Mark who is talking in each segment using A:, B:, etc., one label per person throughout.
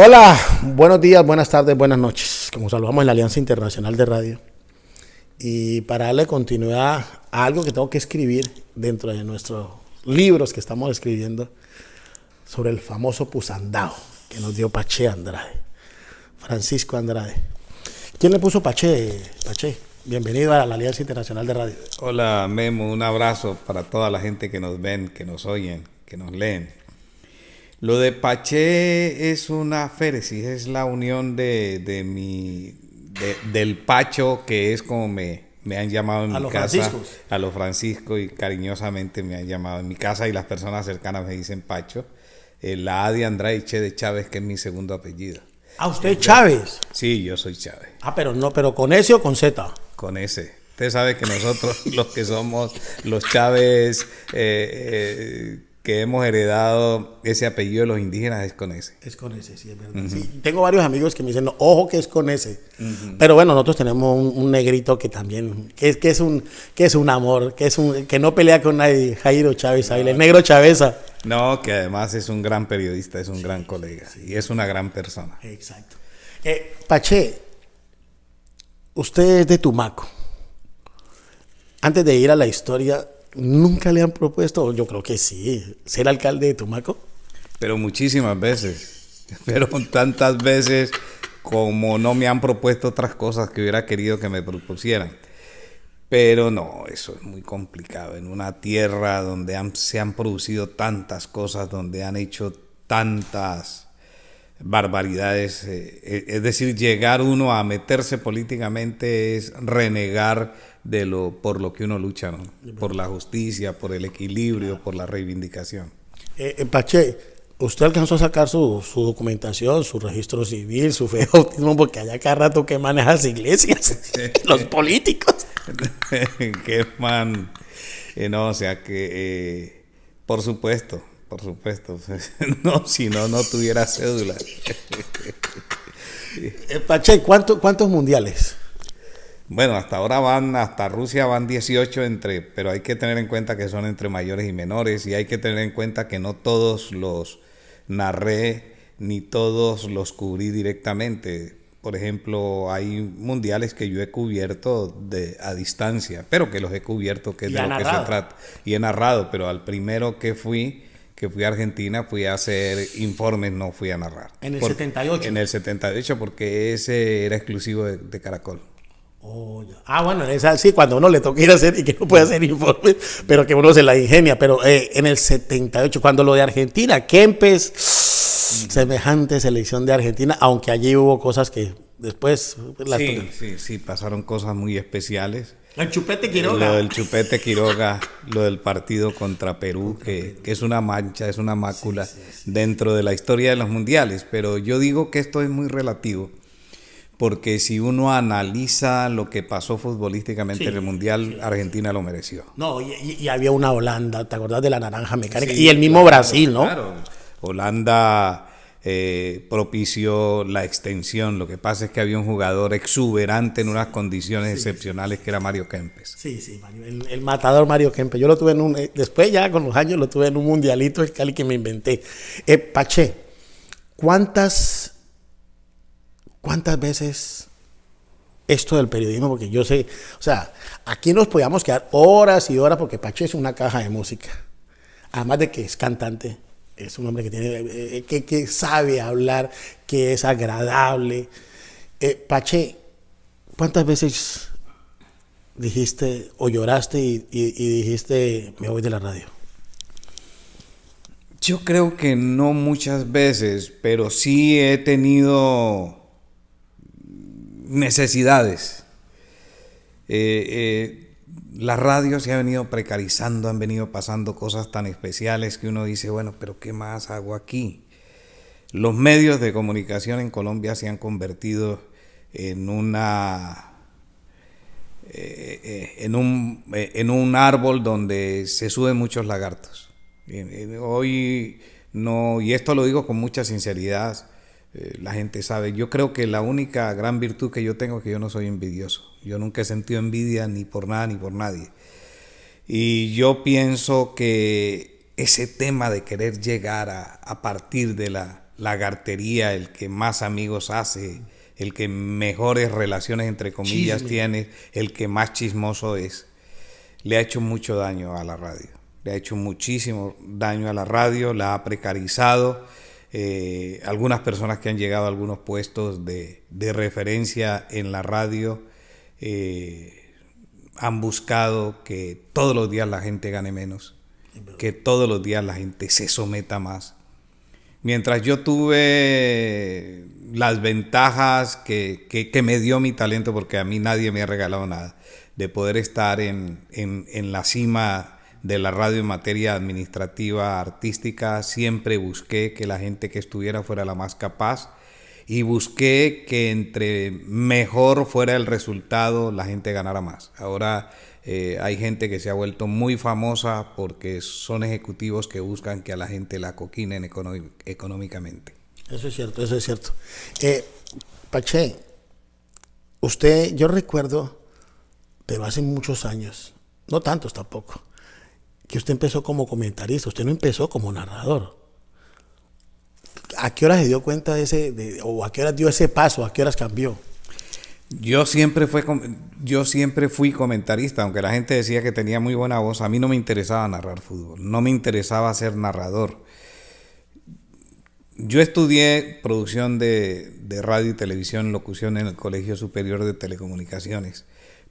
A: Hola, buenos días, buenas tardes, buenas noches. Como saludamos en la Alianza Internacional de Radio. Y para darle continuidad a algo que tengo que escribir dentro de nuestros libros que estamos escribiendo sobre el famoso Pusandao que nos dio Pache Andrade, Francisco Andrade. ¿Quién le puso Pache? Pache, bienvenido a la Alianza Internacional de Radio.
B: Hola Memo, un abrazo para toda la gente que nos ven, que nos oyen, que nos leen. Lo de Pache es una féresis, es la unión del Pacho, que es como me han llamado en mi casa, a los Francisco, y cariñosamente me han llamado en mi casa, y las personas cercanas me dicen Pacho. La A de Andrade y Che de Chávez, que es mi segundo apellido.
A: Ah, ¿usted es Chávez?
B: Sí, yo soy Chávez.
A: Ah, pero ¿con S o con Z?
B: Con S. Usted sabe que nosotros, los que somos los Chávez, que hemos heredado ese apellido de los indígenas, es con S.
A: Es con S, sí, es verdad. Sí, tengo varios amigos que me dicen, no, ojo que es con S. Pero bueno, nosotros tenemos un negrito que también, que es un amor, que no pelea con nadie, Jairo Chávez Ávila, el negro Chaveza.
B: No, que además es un gran periodista, es un gran colega, y es una gran persona.
A: Exacto. Pache, usted es de Tumaco. Antes de ir a la historia, ¿nunca le han propuesto, yo creo que sí, ser alcalde de Tumaco?
B: Pero muchísimas veces, pero tantas veces como no me han propuesto otras cosas que hubiera querido que me propusieran. Pero no, eso es muy complicado. En una tierra donde se han producido tantas cosas, donde han hecho tantas barbaridades, es decir, llegar uno a meterse políticamente es renegar por lo que uno lucha, ¿no? Por la justicia, por el equilibrio, por la reivindicación.
A: Pache, usted alcanzó a sacar su documentación, su registro civil, su fe de bautismo, porque allá cada rato que maneja las iglesias, los políticos.
B: Qué man. No, o sea que, por supuesto. No, si no tuviera cédula.
A: Pache, ¿cuántos mundiales?
B: Bueno, hasta Rusia van 18 pero hay que tener en cuenta que son entre mayores y menores, y hay que tener en cuenta que no todos los narré ni todos los cubrí directamente. Por ejemplo, hay mundiales que yo he cubierto a distancia, pero que los he cubierto, que es de lo que se trata. Y he narrado, pero al primero que fui a Argentina, fui a hacer informes, no fui a narrar.
A: ¿En el 78?
B: En el 78, porque ese era exclusivo de Caracol.
A: Oh, bueno, sí, cuando uno le toca ir a hacer y que no puede hacer informes, pero que uno se la ingenia. Pero en el 78, cuando lo de Argentina, Kempes, semejante selección de Argentina, aunque allí hubo cosas que después...
B: Sí, pasaron cosas muy especiales.
A: El Chupete Quiroga.
B: Lo del Chupete Quiroga, lo del partido contra Perú, que es una mancha, es una mácula dentro de la historia de los mundiales. Pero yo digo que esto es muy relativo, porque si uno analiza lo que pasó futbolísticamente en el Mundial, Argentina lo mereció.
A: No, y había una Holanda, ¿te acordás de la naranja mecánica? Y el mismo Brasil, ¿no?
B: Claro, Holanda propició la extensión. Lo que pasa es que había un jugador exuberante en unas condiciones excepcionales, que era Mario Kempes.
A: Sí, Mario, el matador Mario Kempes. Yo lo tuve después ya con los años lo tuve en un mundialito en Cali que me inventé. Pache, ¿cuántas veces esto del periodismo? Porque yo sé, o sea, aquí nos podíamos quedar horas y horas, porque Pache es una caja de música. Además de que es cantante, es un hombre que tiene, que sabe hablar, que es agradable. Pache, ¿cuántas veces dijiste o lloraste y dijiste, me voy de la radio?
B: Yo creo que no muchas veces, pero sí he tenido necesidades. La radio se ha venido precarizando, han venido pasando cosas tan especiales que uno dice, bueno, pero ¿qué más hago aquí? Los medios de comunicación en Colombia se han convertido en un árbol donde se suben muchos lagartos. Hoy no, y esto lo digo con mucha sinceridad, la gente sabe, yo creo que la única gran virtud que yo tengo es que yo no soy envidioso. Yo nunca he sentido envidia ni por nada ni por nadie. Y yo pienso que ese tema de querer llegar a partir de la lagartería, el que más amigos hace, el que mejores relaciones entre comillas tiene, el que más chismoso es, le ha hecho mucho daño a la radio. Le ha hecho muchísimo daño a la radio, la ha precarizado. Algunas personas que han llegado a algunos puestos de referencia en la radio han buscado que todos los días la gente gane menos, que todos los días la gente se someta más. Mientras yo tuve las ventajas que me dio mi talento, porque a mí nadie me ha regalado nada, de poder estar en la cima de la radio en materia administrativa, artística, siempre busqué que la gente que estuviera fuera la más capaz y busqué que entre mejor fuera el resultado, la gente ganara más. Ahora hay gente que se ha vuelto muy famosa porque son ejecutivos que buscan que a la gente la coquinen económicamente.
A: Eso es cierto, eso es cierto. Pache, usted, yo recuerdo, pero hace muchos años, no tantos tampoco, que usted empezó como comentarista, usted no empezó como narrador. ¿A qué horas se dio cuenta o a qué horas dio ese paso, a qué horas cambió?
B: Yo siempre fui comentarista, aunque la gente decía que tenía muy buena voz. A mí no me interesaba narrar fútbol, no me interesaba ser narrador. Yo estudié producción de radio y televisión, locución en el Colegio Superior de Telecomunicaciones,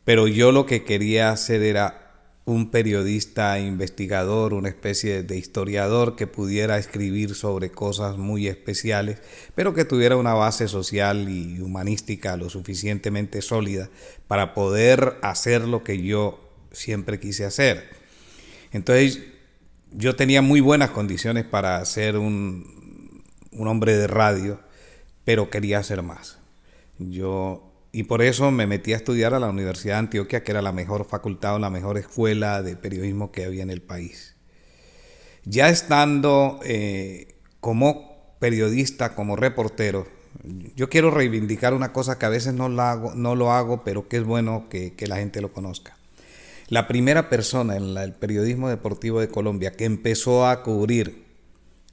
B: pero yo lo que quería hacer era un periodista investigador, una especie de historiador que pudiera escribir sobre cosas muy especiales, pero que tuviera una base social y humanística lo suficientemente sólida para poder hacer lo que yo siempre quise hacer. Entonces, yo tenía muy buenas condiciones para ser un hombre de radio, pero quería hacer más. Y por eso me metí a estudiar a la Universidad de Antioquia, que era la mejor facultad o la mejor escuela de periodismo que había en el país. Ya estando como periodista, como reportero, yo quiero reivindicar una cosa que a veces no lo hago, pero que es bueno que la gente lo conozca. La primera persona en el periodismo deportivo de Colombia que empezó a cubrir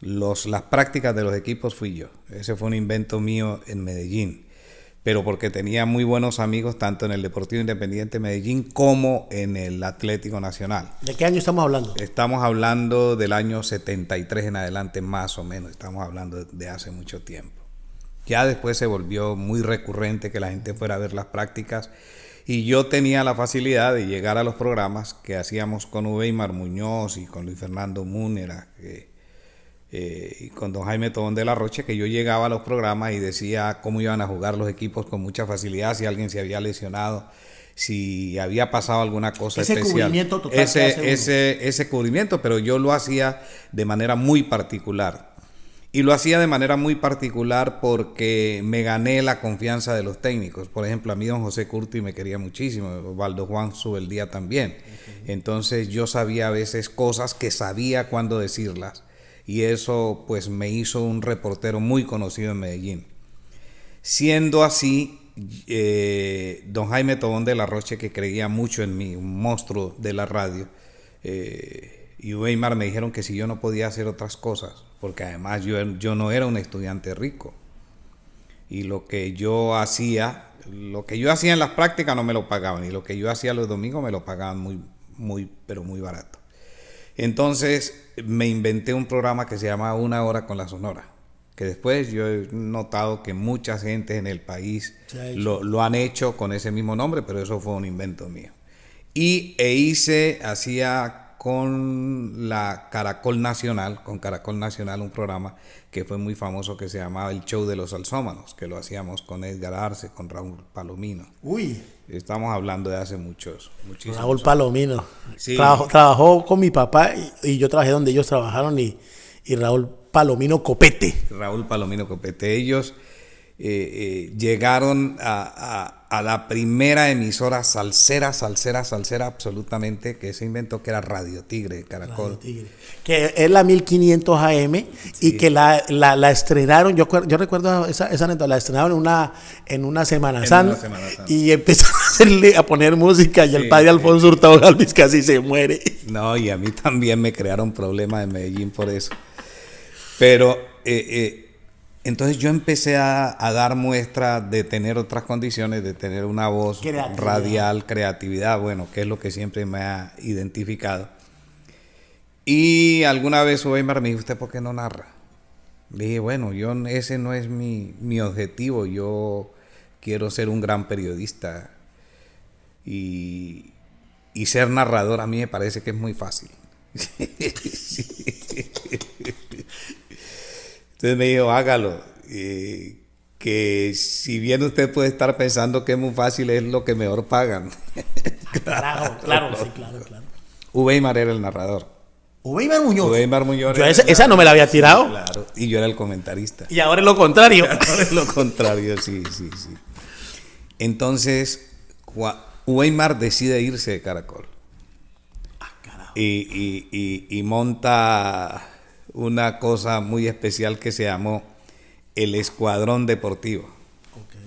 B: las prácticas de los equipos fui yo. Ese fue un invento mío en Medellín, pero porque tenía muy buenos amigos tanto en el Deportivo Independiente Medellín como en el Atlético Nacional.
A: ¿De qué año estamos hablando?
B: Estamos hablando del año 73 en adelante, más o menos. Estamos hablando de hace mucho tiempo. Ya después se volvió muy recurrente que la gente fuera a ver las prácticas y yo tenía la facilidad de llegar a los programas que hacíamos con Weimar Muñoz y con Luis Fernando Múnera, y con don Jaime Tobón de la Roche, que yo llegaba a los programas y decía cómo iban a jugar los equipos con mucha facilidad, si alguien se había lesionado, si había pasado alguna cosa especial.
A: Cubrimiento total.
B: Ese cubrimiento, pero yo lo hacía de manera muy particular. Y lo hacía de manera muy particular porque me gané la confianza de los técnicos. Por ejemplo, a mí don José Curti me quería muchísimo, Osvaldo Juan Subeldía también. Entonces yo sabía a veces cosas que sabía cuándo decirlas. Y eso pues me hizo un reportero muy conocido en Medellín. Siendo así, don Jaime Tobón de la Roche, que creía mucho en mí, un monstruo de la radio, y Weimar me dijeron que si yo no podía hacer otras cosas, porque además yo no era un estudiante rico. Y lo que yo hacía en las prácticas no me lo pagaban, y lo que yo hacía los domingos me lo pagaban pero muy barato. Entonces me inventé un programa que se llamaba Una Hora con la Sonora, que después yo he notado que mucha gente en el país lo han hecho con ese mismo nombre, pero eso fue un invento mío. Hacía con Caracol Nacional un programa que fue muy famoso que se llamaba El Show de los Salsómanos, que lo hacíamos con Edgar Arce, con Raúl Palomino.
A: Uy.
B: Estamos hablando de hace muchísimos
A: Raúl Palomino.
B: Sí.
A: Trabajó con mi papá y yo trabajé donde ellos trabajaron y Raúl Palomino Copete.
B: Raúl Palomino Copete. Ellos llegaron a la primera emisora salsera absolutamente que se inventó, que era Radio Tigre, Caracol. Radio Tigre.
A: Que es la 1500 AM sí. Y que la estrenaron, yo recuerdo esa anécdota, la estrenaron en una Semana Santa y empezaron a poner música y sí, el padre Alfonso Hurtado Galvis casi se muere.
B: No, y a mí también me crearon problemas en Medellín por eso. Pero Entonces yo empecé a dar muestra de tener otras condiciones, de tener una voz radial, creatividad, bueno, que es lo que siempre me ha identificado. Y alguna vez Weimar me dijo, ¿usted por qué no narra? Le dije, bueno, ese no es mi objetivo, yo quiero ser un gran periodista y ser narrador a mí me parece que es muy fácil. Entonces me dijo, hágalo, que si bien usted puede estar pensando que es muy fácil, es lo que mejor pagan.
A: Claro, sí, claro.
B: Weimar era el narrador.
A: Weimar Muñoz.
B: Weimar Muñoz.
A: Yo esa no me la había tirado.
B: Claro, y yo era el comentarista.
A: Y ahora es lo contrario.
B: Ahora es lo contrario, sí. Entonces, Weimar decide irse de Caracol. Y monta una cosa muy especial que se llamó el Escuadrón Deportivo. Okay.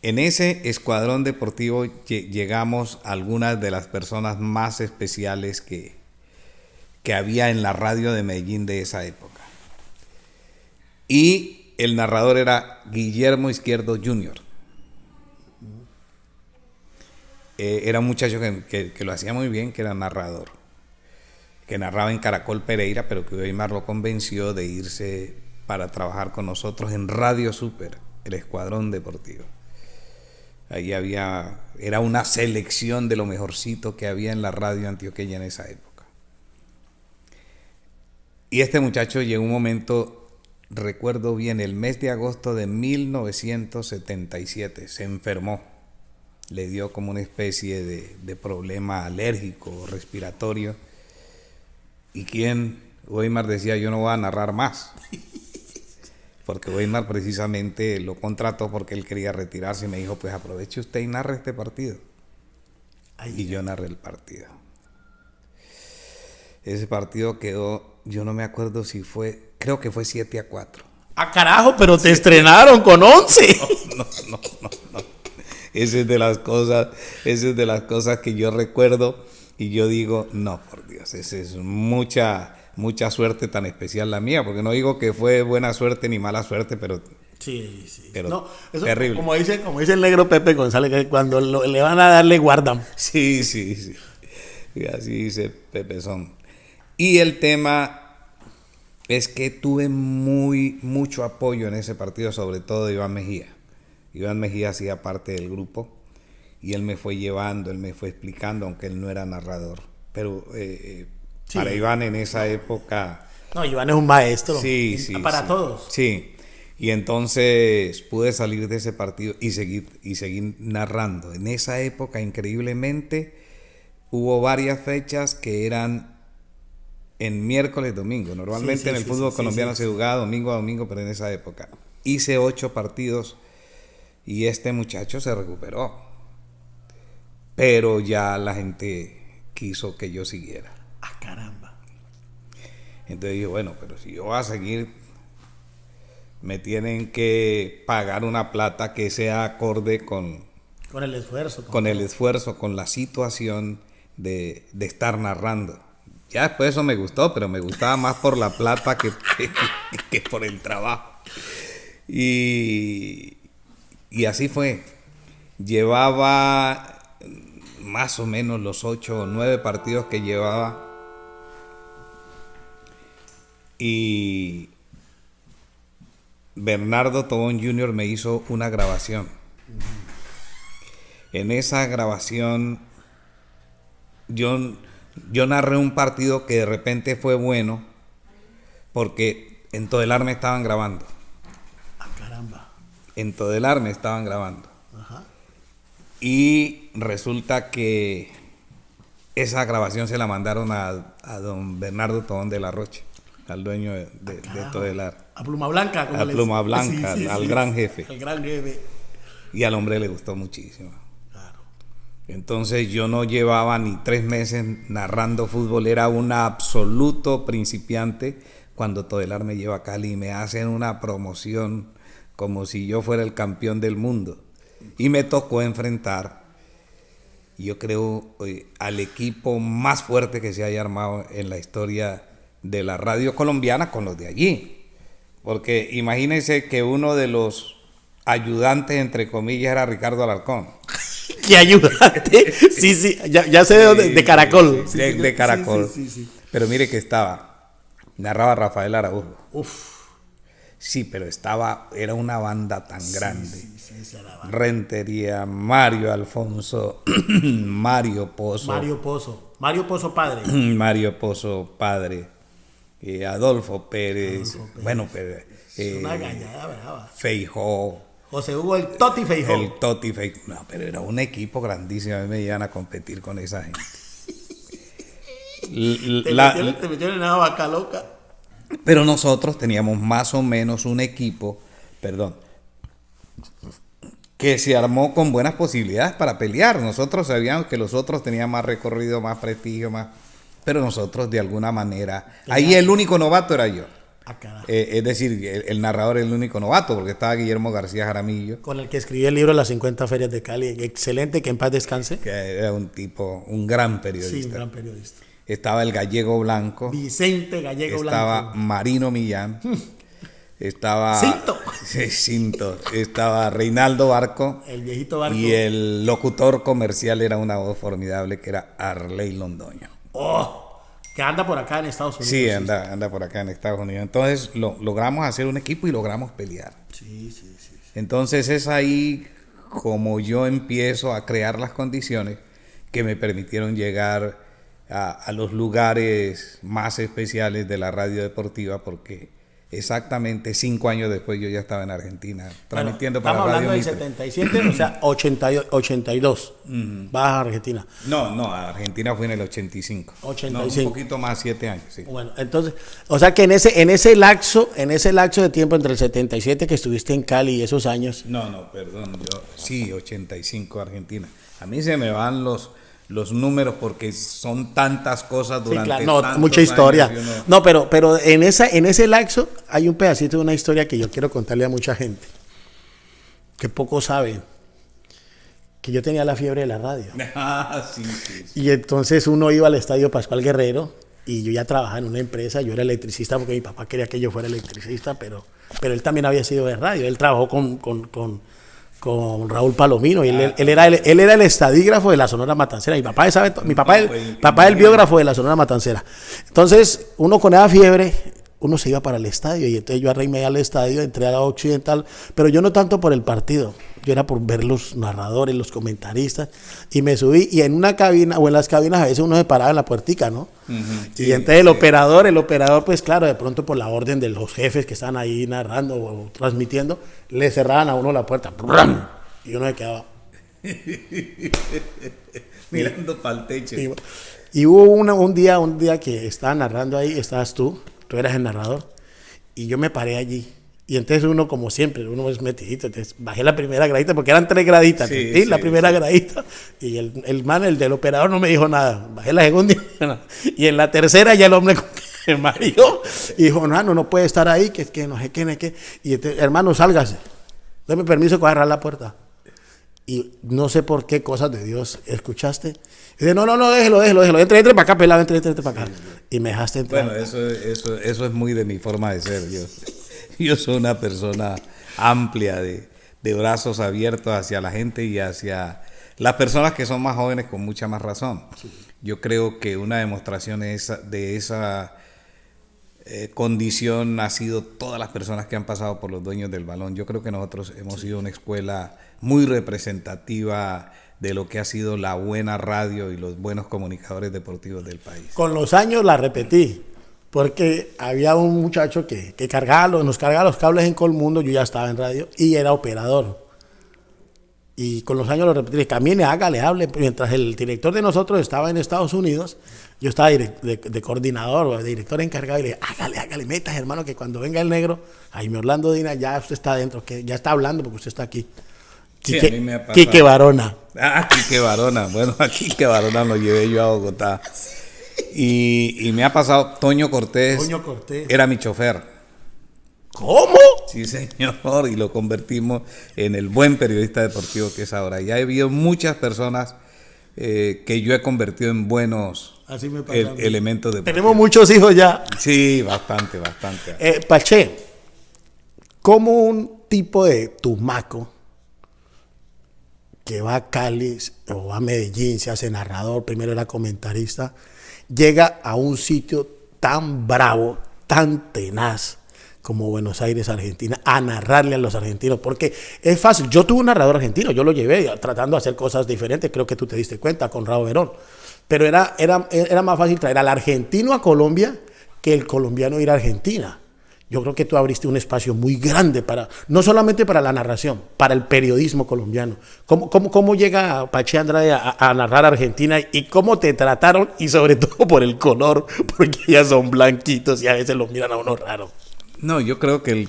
B: En ese Escuadrón Deportivo llegamos a algunas de las personas más especiales que había en la radio de Medellín de esa época. Y el narrador era Guillermo Izquierdo Jr. Era un muchacho que lo hacía muy bien, que era narrador, que narraba en Caracol Pereira, pero que Weimar lo convenció de irse para trabajar con nosotros en Radio Super, el Escuadrón Deportivo. Ahí era una selección de lo mejorcito que había en la radio antioqueña en esa época. Y este muchacho llegó un momento, recuerdo bien, el mes de agosto de 1977, se enfermó. Le dio como una especie de problema alérgico, respiratorio. ¿Y Weimar decía, yo no voy a narrar más? Porque Weimar precisamente lo contrató porque él quería retirarse y me dijo, pues aproveche usted y narre este partido. Y yo narré el partido. Ese partido quedó, yo no me acuerdo si fue, creo que fue 7-4.
A: ¡Ah, carajo! Pero te estrenaron con 11.
B: No. Esa es de las cosas que yo recuerdo y yo digo, no, por Dios, esa es mucha suerte tan especial la mía, porque no digo que fue buena suerte ni mala suerte, pero
A: sí.
B: Pero
A: no, eso,
B: terrible.
A: Como dice el negro Pepe González, que cuando le van a dar, le guardan.
B: Sí. Y así dice Pepe Son. Y el tema es que tuve mucho apoyo en ese partido, sobre todo de Iván Mejía. Iván Mejía hacía parte del grupo y él me fue llevando, él me fue explicando, aunque él no era narrador. Pero para Iván en esa época...
A: No, Iván es un maestro.
B: Sí.
A: Para todos.
B: Sí. Y entonces pude salir de ese partido y seguir narrando. En esa época, increíblemente, hubo varias fechas que eran en miércoles, domingo. Normalmente en el fútbol colombiano se jugaba domingo a domingo, pero en esa época hice 8 partidos y este muchacho se recuperó. Pero ya la gente quiso que yo siguiera.
A: ¡Ah, caramba!
B: Entonces dije, bueno, pero si yo voy a seguir, me tienen que pagar una plata que sea acorde con
A: el esfuerzo.
B: Con el esfuerzo, con la situación de estar narrando. Ya después eso me gustó, pero me gustaba más por la plata que por el trabajo. Y así fue. Llevaba más o menos los 8 o 9 partidos que llevaba. Y Bernardo Tobón Jr. me hizo una grabación. En esa grabación yo narré un partido que de repente fue bueno porque en Todelar me estaban grabando.
A: ¡Ah, caramba!
B: En Todelar me estaban grabando.
A: Ajá.
B: Y resulta que esa grabación se la mandaron a don Bernardo Tobón de la Rocha, al dueño de Todelar.
A: A Pluma Blanca.
B: A Pluma Blanca, al gran jefe.
A: Al gran jefe.
B: Y al hombre le gustó muchísimo.
A: Claro.
B: Entonces yo no llevaba ni 3 meses narrando fútbol, era un absoluto principiante cuando Todelar me lleva a Cali y me hacen una promoción como si yo fuera el campeón del mundo. Y me tocó enfrentar, yo creo, al equipo más fuerte que se haya armado en la historia de la radio colombiana con los de allí. Porque imagínense que uno de los ayudantes, entre comillas, era Ricardo Alarcón.
A: ¿Qué ayudante? Sí, sí, ya sé de dónde, de Caracol.
B: Sí, de Caracol.
A: Sí.
B: Pero mire que narraba Rafael Araújo.
A: Uf.
B: Sí, pero era una banda tan grande.
A: Sí, esa era la banda.
B: Rentería, Mario Alfonso, Mario Pozo.
A: Mario Pozo padre.
B: Mario Pozo padre. Adolfo Pérez. Bueno, pero,
A: Es una gallada brava.
B: Feijó.
A: José Hugo el Toti Feijó.
B: El Toti Feijó. No, pero era un equipo grandísimo. A mí me iban a competir con esa gente.
A: Te metieron en una vaca loca.
B: Pero nosotros teníamos más o menos un equipo, que se armó con buenas posibilidades para pelear. Nosotros sabíamos que los otros tenían más recorrido, más prestigio, pero nosotros de alguna manera, ahí el único novato era yo. Es decir, el narrador es el único novato, porque estaba Guillermo García Jaramillo.
A: Con el que escribí el libro Las 50 Ferias de Cali. Excelente, que en paz descanse.
B: Que era un gran periodista.
A: Sí, un gran periodista.
B: Estaba el Gallego Blanco.
A: Vicente Gallego Blanco.
B: Estaba Marino Millán. Estaba Cinto. Estaba Reinaldo Barco.
A: El viejito Barco.
B: Y el locutor comercial era una voz formidable que era Arley Londoño.
A: Oh, que anda por acá en Estados Unidos.
B: Sí, anda por acá en Estados Unidos. Entonces logramos hacer un equipo y logramos pelear.
A: Sí.
B: Entonces es ahí como yo empiezo a crear las condiciones que me permitieron llegar a los lugares más especiales de la radio deportiva, porque exactamente 5 años después yo ya estaba en Argentina transmitiendo para Radio
A: Estamos hablando del 77, o sea, 82. Vas a Argentina.
B: No, a Argentina fue en el 85. No, un poquito más, 7 años, sí.
A: Bueno, entonces, o sea que en ese lapso de tiempo entre el 77 que estuviste en Cali y esos años.
B: No, perdón, sí, 85 Argentina. A mí se me van los números porque son tantas cosas durante tantos
A: mucha historia.
B: Años
A: No, pero en ese lapso hay un pedacito de una historia que yo quiero contarle a mucha gente que poco sabe, que yo tenía la fiebre de la radio.
B: Sí.
A: Y entonces uno iba al Estadio Pascual Guerrero y yo ya trabajaba en una empresa, yo era electricista porque mi papá quería que yo fuera electricista, pero él también había sido de radio, él trabajó con Raúl Palomino, y él era el estadígrafo de la Sonora Matancera. Mi papá es el biógrafo de la Sonora Matancera. Entonces, uno con esa fiebre, uno se iba para el estadio, y entonces yo arrimé al estadio, entré a la Occidental, pero yo no tanto por el partido, yo era por ver los narradores, los comentaristas, y me subí, y en una cabina, o en las cabinas a veces uno se paraba en la puertica, ¿no? Y entonces el operador, pues claro, de pronto por la orden de los jefes que estaban ahí narrando o transmitiendo, le cerraban a uno la puerta, y uno se quedaba
B: mirando para el techo.
A: Y hubo un día que estaba narrando ahí, estabas tú eras el narrador, y yo me paré allí. Y entonces uno, como siempre, uno es metidito, entonces bajé la primera gradita, porque eran 3 graditas, la primera gradita, y el del operador no me dijo nada, bajé la segunda, y en la tercera ya el hombre me mareó, y dijo, no puede estar ahí, que no sé qué, y entonces, hermano, sálgase, dame permiso para cerrar la puerta. Y no sé por qué cosas de Dios, ¿escuchaste? Y dice, no, déjelo, entre para acá, pelado, entre para acá. Y me dejaste entrar.
B: Bueno, eso es muy de mi forma de ser. Yo soy una persona amplia, de brazos abiertos hacia la gente y hacia las personas que son más jóvenes con mucha más razón. Sí. Yo creo que una demostración de esa condición ha sido todas las personas que han pasado por los dueños del balón. Yo creo que nosotros hemos sido una escuela muy representativa de lo que ha sido la buena radio y los buenos comunicadores deportivos del país.
A: Con los años la repetí, porque había un muchacho que nos cargaba los cables en Colmundo, yo ya estaba en radio, y era operador. Y con los años lo repetí, camine, hágale, hable. Mientras el director de nosotros estaba en Estados Unidos, yo estaba de coordinador o de director encargado, y le dije, hágale, metas, hermano, que cuando venga el negro, Jaime Orlando Dina, ya usted está adentro, que ya está hablando porque usted está aquí. Quique Barona.
B: Quique Barona. Bueno, a Quique Barona lo llevé yo a Bogotá. Y me ha pasado Toño Cortés. Era mi chofer.
A: ¿Cómo?
B: Sí, señor. Y lo convertimos en el buen periodista deportivo que es ahora. Ya he habido muchas personas que yo he convertido en buenos elementos deportivos.
A: Tenemos muchos hijos ya.
B: Sí, bastante.
A: Pache, ¿Cómo un tipo de tumaco que va a Cali o va a Medellín, se hace narrador, primero era comentarista, llega a un sitio tan bravo, tan tenaz como Buenos Aires, Argentina, a narrarle a los argentinos? Porque es fácil. Yo tuve un narrador argentino, yo lo llevé tratando de hacer cosas diferentes, creo que tú te diste cuenta, con Raúl Verón. Pero era más fácil traer al argentino a Colombia que el colombiano ir a Argentina. Yo creo que tú abriste un espacio muy grande para, no solamente para la narración, para el periodismo colombiano. ¿Cómo llega Pache Andrade a narrar Argentina y cómo te trataron? Y sobre todo por el color, porque ya son blanquitos y a veces los miran a uno raro.
B: No, yo creo que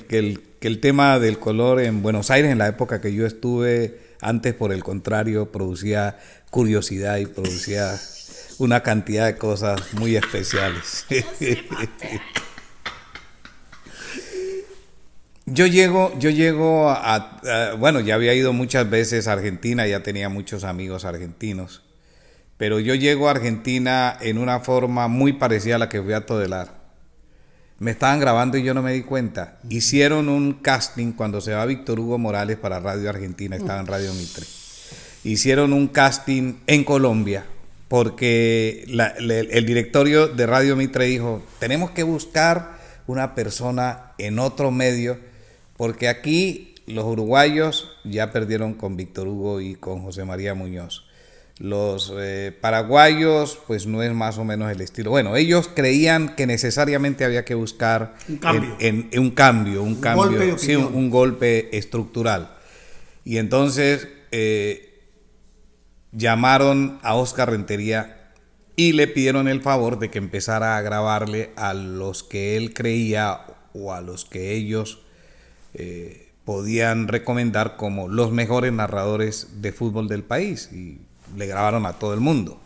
B: el tema del color en Buenos Aires, en la época que yo estuve, antes por el contrario, producía curiosidad y producía una cantidad de cosas muy especiales. Yo llego bueno, ya había ido muchas veces a Argentina, ya tenía muchos amigos argentinos, pero yo llego a Argentina en una forma muy parecida a la que fui a Todelar. Me estaban grabando y yo no me di cuenta. Hicieron un casting cuando se va Víctor Hugo Morales para Radio Argentina, estaba en Radio Mitre. Hicieron un casting en Colombia porque el directorio de Radio Mitre dijo, tenemos que buscar una persona en otro medio, porque aquí los uruguayos ya perdieron con Víctor Hugo y con José María Muñoz. Los paraguayos, pues no es más o menos el estilo. Bueno, ellos creían que necesariamente había que buscar un cambio, un golpe estructural. Y entonces llamaron a Oscar Rentería y le pidieron el favor de que empezara a grabarle a los que él creía o a los que ellos podían recomendar como los mejores narradores de fútbol del país, y le grabaron a todo el mundo.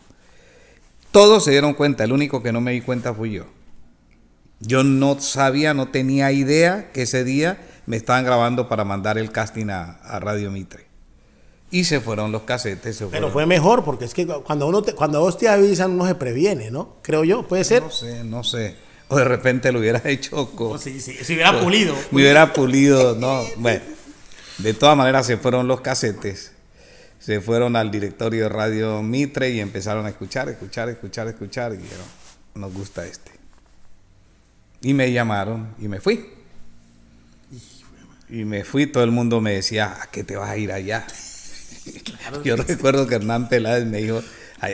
B: Todos se dieron cuenta, el único que no me di cuenta fui yo. Yo no sabía, no tenía idea que ese día me estaban grabando para mandar el casting a Radio Mitre. Y se fueron los casetes.
A: Pero fue mejor, porque es que cuando vos te avisan, uno se previene, ¿no? Creo yo, ¿puede ser?
B: No sé. O de repente lo hubiera hecho
A: sí, si hubiera pulido.
B: Me hubiera pulido, no. Bueno, de todas maneras se fueron los casetes. Se fueron al directorio de Radio Mitre y empezaron a escuchar. Y dijeron, nos gusta este. Y me llamaron y me fui. Todo el mundo me decía, ¿a qué te vas a ir allá? Claro. Yo recuerdo que Hernán Peláez me dijo,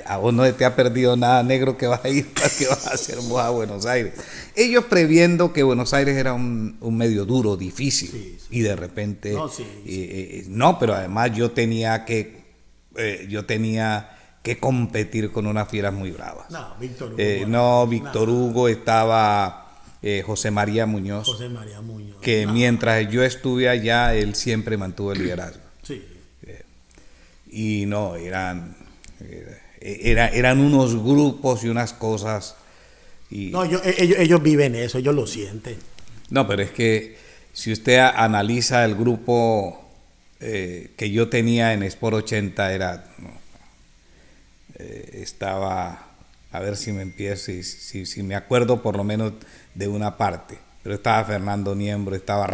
B: a vos no te ha perdido nada, negro, que vas a ir, ¿qué vas a hacer vos a Buenos Aires? Ellos previendo que Buenos Aires era un medio duro, difícil, sí. Y de repente, no, pero además yo tenía que competir con unas fieras muy bravas. Víctor Hugo, estaba José María Muñoz, que mientras yo estuve allá, él siempre mantuvo el liderazgo. Sí. Y no, eran unos grupos y unas cosas.
A: Ellos viven eso, ellos lo sienten.
B: No, pero es que si usted analiza el grupo que yo tenía en Sport 80, estaba, a ver si me empiezo, si me acuerdo por lo menos de una parte, pero estaba Fernando Niembro, estaba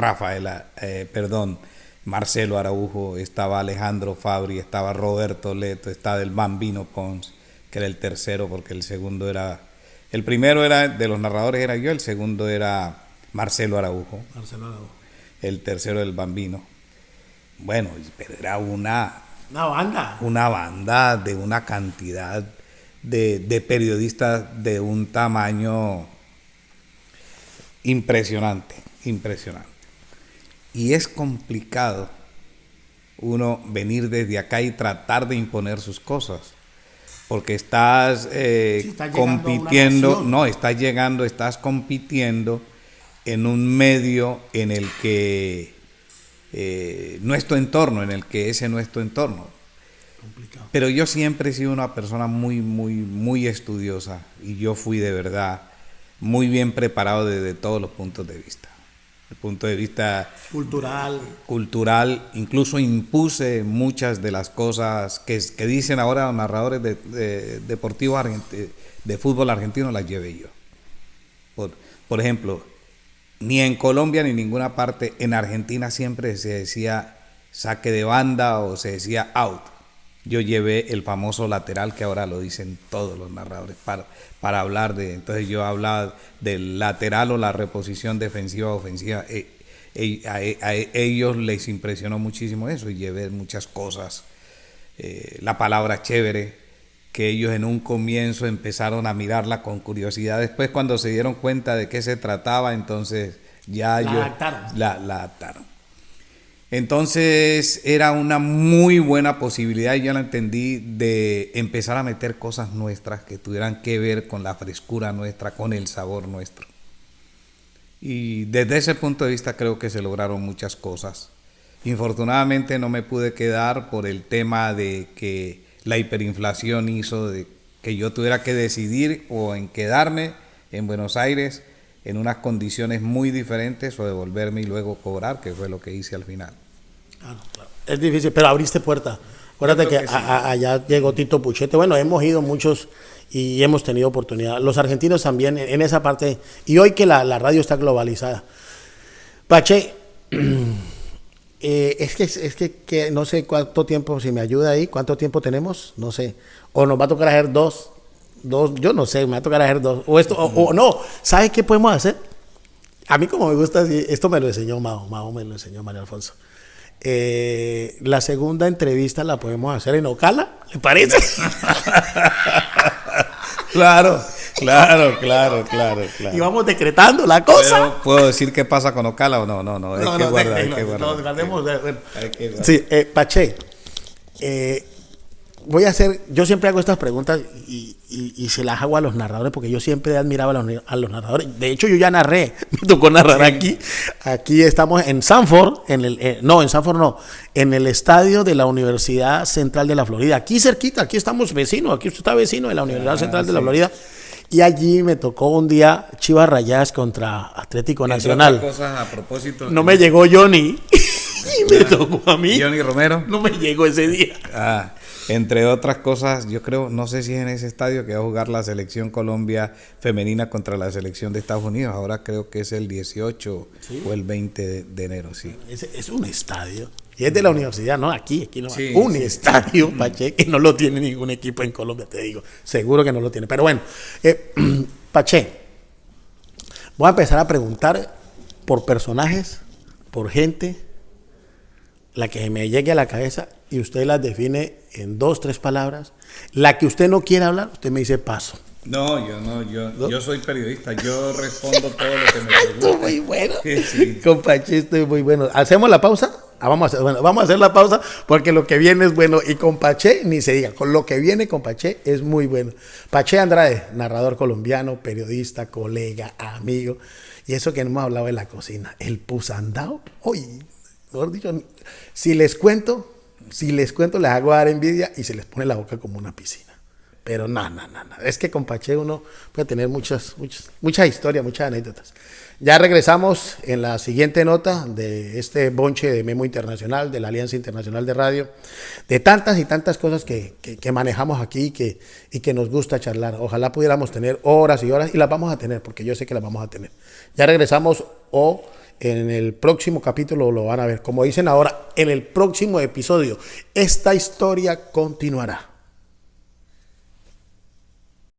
B: Marcelo Araujo, estaba Alejandro Fabri, estaba Roberto Leto, estaba el Bambino Pons, que era el tercero, porque el primero era de los narradores era yo, el segundo era Marcelo Araujo. El tercero el Bambino. Bueno, pero era una banda de una cantidad de periodistas de un tamaño impresionante. Y es complicado uno venir desde acá y tratar de imponer sus cosas, porque estás compitiendo, estás compitiendo en un medio en el que no es tu entorno, ese no es tu entorno. Complicado. Pero yo siempre he sido una persona muy, muy, muy estudiosa, y yo fui de verdad muy bien preparado desde todos los puntos de vista. El punto de vista cultural, incluso impuse muchas de las cosas que dicen ahora los narradores deportivos de fútbol argentino, las llevé yo. Por ejemplo, ni en Colombia ni en ninguna parte, en Argentina siempre se decía saque de banda o se decía out. Yo llevé el famoso lateral que ahora lo dicen todos los narradores para hablar de, entonces yo hablaba del lateral o la reposición defensiva ofensiva. A ellos les impresionó muchísimo eso y llevé muchas cosas, la palabra chévere, que ellos en un comienzo empezaron a mirarla con curiosidad, después cuando se dieron cuenta de qué se trataba, entonces ya la adaptaron. Entonces era una muy buena posibilidad, y yo la entendí, de empezar a meter cosas nuestras que tuvieran que ver con la frescura nuestra, con el sabor nuestro. Y desde ese punto de vista creo que se lograron muchas cosas. Infortunadamente no me pude quedar por el tema de que la hiperinflación hizo de que yo tuviera que decidir o en quedarme en Buenos Aires en unas condiciones muy diferentes o devolverme y luego cobrar, que fue lo que hice al final.
A: Claro. Es difícil, pero abriste puerta. Acuérdate que sí. Allá llegó Tito Puchetti. Bueno, hemos ido muchos y hemos tenido oportunidad. Los argentinos también en esa parte. Y hoy que la radio está globalizada. Pache, es que no sé cuánto tiempo, si me ayuda ahí, cuánto tiempo tenemos, no sé. O nos va a tocar hacer dos, yo no sé, me va a tocar hacer dos. O esto, o no. ¿Sabes qué podemos hacer? A mí como me gusta, esto me lo enseñó Mao me lo enseñó María Alfonso. La segunda entrevista la podemos hacer en Ocala, ¿le parece? Claro. Y vamos decretando la cosa.
B: Pero, ¿puedo decir qué pasa con Ocala o no? No, hay que guardar.
A: Sí, Pache, voy a hacer, yo siempre hago estas preguntas y se las hago a los narradores, porque yo siempre admiraba a los narradores. De hecho, yo ya narré, me tocó narrar aquí. Aquí estamos en Sanford, en el estadio de la Universidad Central de la Florida. Aquí cerquita, aquí estamos vecinos, aquí usted está vecino de la Universidad Central de la Florida. Y allí me tocó un día Chivas Rayadas contra Atlético Nacional.
B: Cosas a propósito.
A: No me llegó Johnny y me tocó a mí.
B: Johnny Romero.
A: No me llegó ese día.
B: Entre otras cosas, yo creo, no sé si es en ese estadio que va a jugar la selección Colombia femenina contra la selección de Estados Unidos. Ahora creo que es el 18 o el 20 de enero, sí.
A: Es un estadio. Y es de la universidad, ¿no? Aquí no. Sí, un estadio, Pache, que no lo tiene ningún equipo en Colombia, te digo. Seguro que no lo tiene. Pero bueno, Pache, voy a empezar a preguntar por personajes, por gente, la que me llegue a la cabeza, y usted las define en 2, 3 palabras. La que usted no quiera hablar, usted me dice paso.
B: No, yo soy periodista, yo respondo todo lo que me preguntan.
A: Estoy muy bueno. Sí. Con Pache estoy muy bueno. ¿Hacemos la pausa? Vamos a hacer la pausa, porque lo que viene es bueno. Y con Pache, ni se diga, con lo que viene con Pache es muy bueno. Pache Andrade, narrador colombiano, periodista, colega, amigo. Y eso que no hemos hablado de la cocina. El pusandao, oye, mejor dicho, si les cuento, les hago dar envidia y se les pone la boca como una piscina. Pero no. Es que con Pache uno puede tener muchas historias, muchas anécdotas. Ya regresamos en la siguiente nota de este bonche de Memo Internacional, de la Alianza Internacional de Radio, de tantas y tantas cosas que manejamos aquí y que nos gusta charlar. Ojalá pudiéramos tener horas y horas, y las vamos a tener, porque yo sé que las vamos a tener. Ya regresamos, o en el próximo capítulo lo van a ver. Como dicen ahora, en el próximo episodio, esta historia continuará.